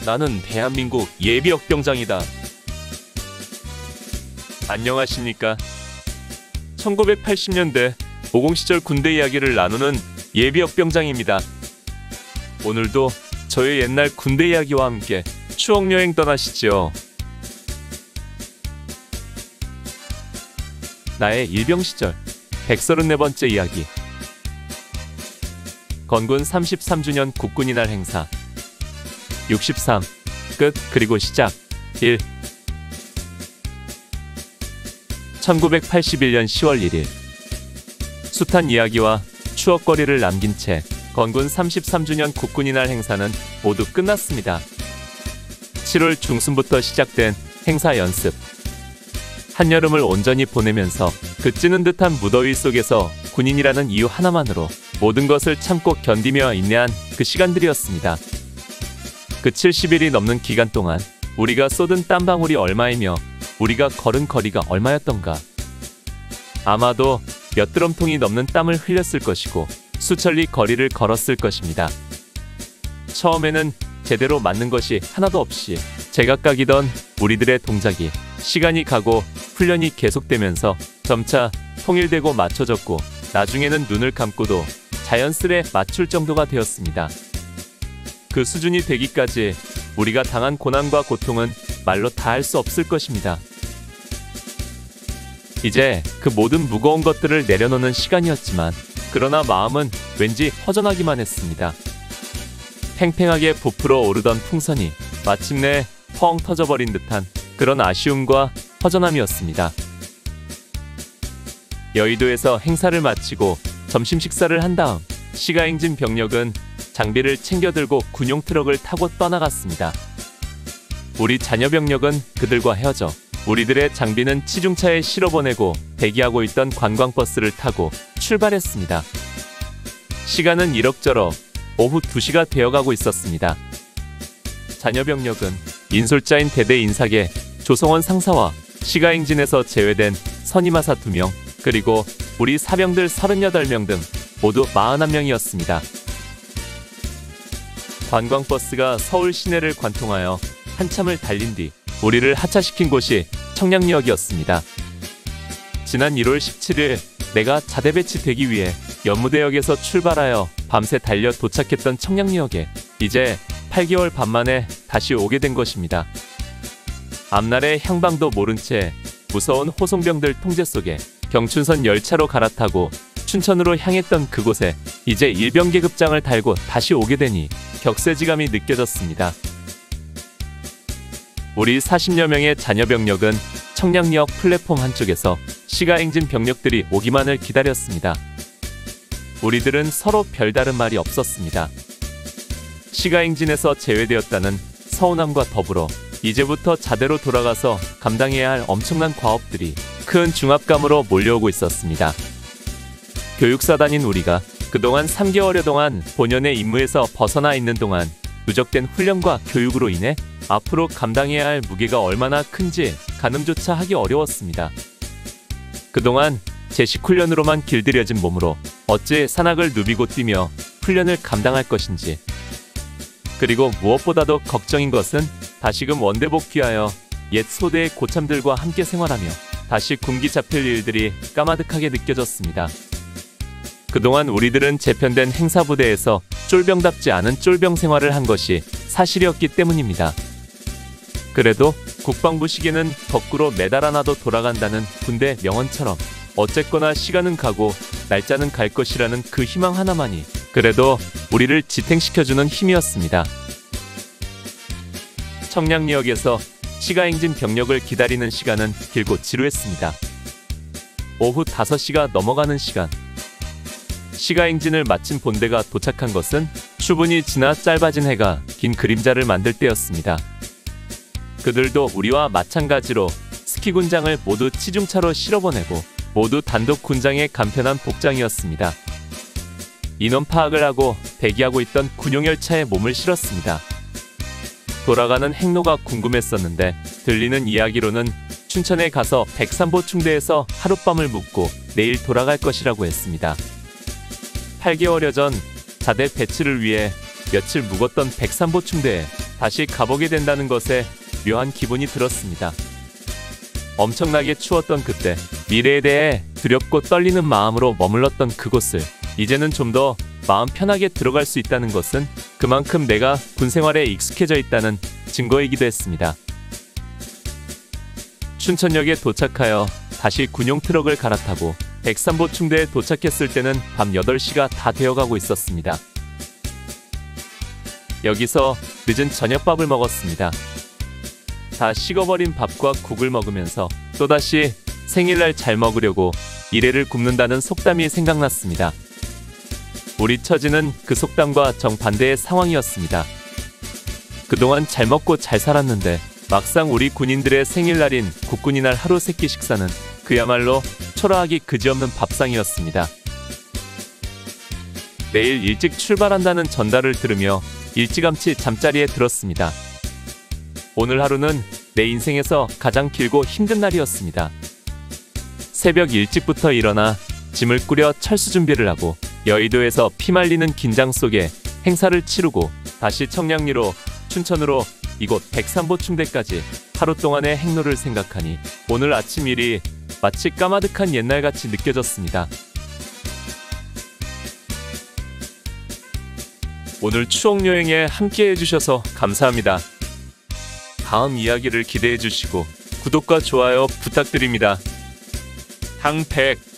나는 대한민국 예비역병장이다. 안녕하십니까. 1980년대 50 시절 군대 이야기를 나누는 예비역병장입니다. 오늘도 저의 옛날 군대 이야기와 함께 추억여행 떠나시죠. 나의 일병 시절 134번째 이야기. 건군 33주년 국군이날 행사 63. 끝 그리고 시작 1. 1981년 10월 1일 숱한 이야기와 추억거리를 남긴 채 건군 33주년 국군이날 행사는 모두 끝났습니다. 7월 중순부터 시작된 행사 연습. 한여름을 온전히 보내면서 그 찌는 듯한 무더위 속에서 군인이라는 이유 하나만으로 모든 것을 참고 견디며 인내한 그 시간들이었습니다. 그 70일이 넘는 기간 동안 우리가 쏟은 땀방울이 얼마이며 우리가 걸은 거리가 얼마였던가. 아마도 몇 드럼통이 넘는 땀을 흘렸을 것이고 수천리 거리를 걸었을 것입니다. 처음에는 제대로 맞는 것이 하나도 없이 제각각이던 우리들의 동작이 시간이 가고 훈련이 계속되면서 점차 통일되고 맞춰졌고 나중에는 눈을 감고도 자연스레 맞출 정도가 되었습니다. 그 수준이 되기까지 우리가 당한 고난과 고통은 말로 다 할 수 없을 것입니다. 이제 그 모든 무거운 것들을 내려놓는 시간이었지만 그러나 마음은 왠지 허전하기만 했습니다. 팽팽하게 부풀어 오르던 풍선이 마침내 펑 터져버린 듯한 그런 아쉬움과 허전함이었습니다. 여의도에서 행사를 마치고 점심 식사를 한 다음 시가행진 병력은 장비를 챙겨들고 군용 트럭을 타고 떠나갔습니다. 우리 자녀 병력은 그들과 헤어져 우리들의 장비는 치중차에 실어보내고 대기하고 있던 관광버스를 타고 출발했습니다. 시간은 이럭저럭 오후 2시가 되어가고 있었습니다. 자녀 병력은 인솔자인 대대 인사계 조성원 상사와 시가행진에서 제외된 선임하사 2명 그리고 우리 사병들 38명 등 모두 41명이었습니다. 관광버스가 서울 시내를 관통하여 한참을 달린 뒤 우리를 하차시킨 곳이 청량리역이었습니다. 지난 1월 17일 내가 자대 배치되기 위해 연무대역에서 출발하여 밤새 달려 도착했던 청량리역에 이제 8개월 반 만에 다시 오게 된 것입니다. 앞날의 향방도 모른 채 무서운 호송병들 통제 속에 경춘선 열차로 갈아타고 춘천으로 향했던 그곳에 이제 일병계급장을 달고 다시 오게 되니 격세지감이 느껴졌습니다. 우리 40여 명의 자녀 병력은 청량리역 플랫폼 한쪽에서 시가행진 병력들이 오기만을 기다렸습니다. 우리들은 서로 별다른 말이 없었습니다. 시가행진에서 제외되었다는 서운함과 더불어 이제부터 자대로 돌아가서 감당해야 할 엄청난 과업들이 큰 중압감으로 몰려오고 있었습니다. 교육사단인 우리가 그동안 3개월여 동안 본연의 임무에서 벗어나 있는 동안 누적된 훈련과 교육으로 인해 앞으로 감당해야 할 무게가 얼마나 큰지 가늠조차 하기 어려웠습니다. 그동안 제식훈련으로만 길들여진 몸으로 어찌 산악을 누비고 뛰며 훈련을 감당할 것인지, 그리고 무엇보다도 걱정인 것은 다시금 원대 복귀하여 옛 소대의 고참들과 함께 생활하며 다시 군기 잡힐 일들이 까마득하게 느껴졌습니다. 그동안 우리들은 재편된 행사부대에서 쫄병답지 않은 쫄병 생활을 한 것이 사실이었기 때문입니다. 그래도 국방부 시계는 거꾸로 매달 하나도 돌아간다는 군대 명언처럼 어쨌거나 시간은 가고 날짜는 갈 것이라는 그 희망 하나만이 그래도 우리를 지탱시켜주는 힘이었습니다. 청량리역에서 시가행진 병력을 기다리는 시간은 길고 지루했습니다. 오후 5시가 넘어가는 시간. 시가행진을 마친 본대가 도착한 것은 추분이 지나 짧아진 해가 긴 그림자를 만들 때였습니다. 그들도 우리와 마찬가지로 스키 군장을 모두 치중차로 실어보내고 모두 단독 군장의 간편한 복장이었습니다. 인원 파악을 하고 대기하고 있던 군용열차에 몸을 실었습니다. 돌아가는 행로가 궁금했었는데 들리는 이야기로는 춘천에 가서 백삼보충대에서 하룻밤을 묵고 내일 돌아갈 것이라고 했습니다. 8개월여 전 자대 배치를 위해 며칠 묵었던 백삼보충대에 다시 가보게 된다는 것에 묘한 기분이 들었습니다. 엄청나게 추웠던 그때, 미래에 대해 두렵고 떨리는 마음으로 머물렀던 그곳을 이제는 좀 더 마음 편하게 들어갈 수 있다는 것은 그만큼 내가 군 생활에 익숙해져 있다는 증거이기도 했습니다. 춘천역에 도착하여 다시 군용 트럭을 갈아타고 백삼보충대에 도착했을 때는 밤 8시가 다 되어가고 있었습니다. 여기서 늦은 저녁밥을 먹었습니다. 다 식어버린 밥과 국을 먹으면서 또다시 생일날 잘 먹으려고 이래를 굽는다는 속담이 생각났습니다. 우리 처지는 그 속담과 정반대의 상황이었습니다. 그동안 잘 먹고 잘 살았는데 막상 우리 군인들의 생일날인 국군이날 하루 세끼 식사는 그야말로 초라하기 그지없는 밥상이었습니다. 내일 일찍 출발한다는 전달을 들으며 일찌감치 잠자리에 들었습니다. 오늘 하루는 내 인생에서 가장 길고 힘든 날이었습니다. 새벽 일찍부터 일어나 짐을 꾸려 철수 준비를 하고 여의도에서 피말리는 긴장 속에 행사를 치르고 다시 청량리로 춘천으로 이곳 백삼보충대까지 하루 동안의 행로를 생각하니 오늘 아침 일이 마치 까마득한 옛날같이 느껴졌습니다. 오늘 추억여행에 함께 해주셔서 감사합니다. 다음 이야기를 기대해주시고 구독과 좋아요 부탁드립니다. 항백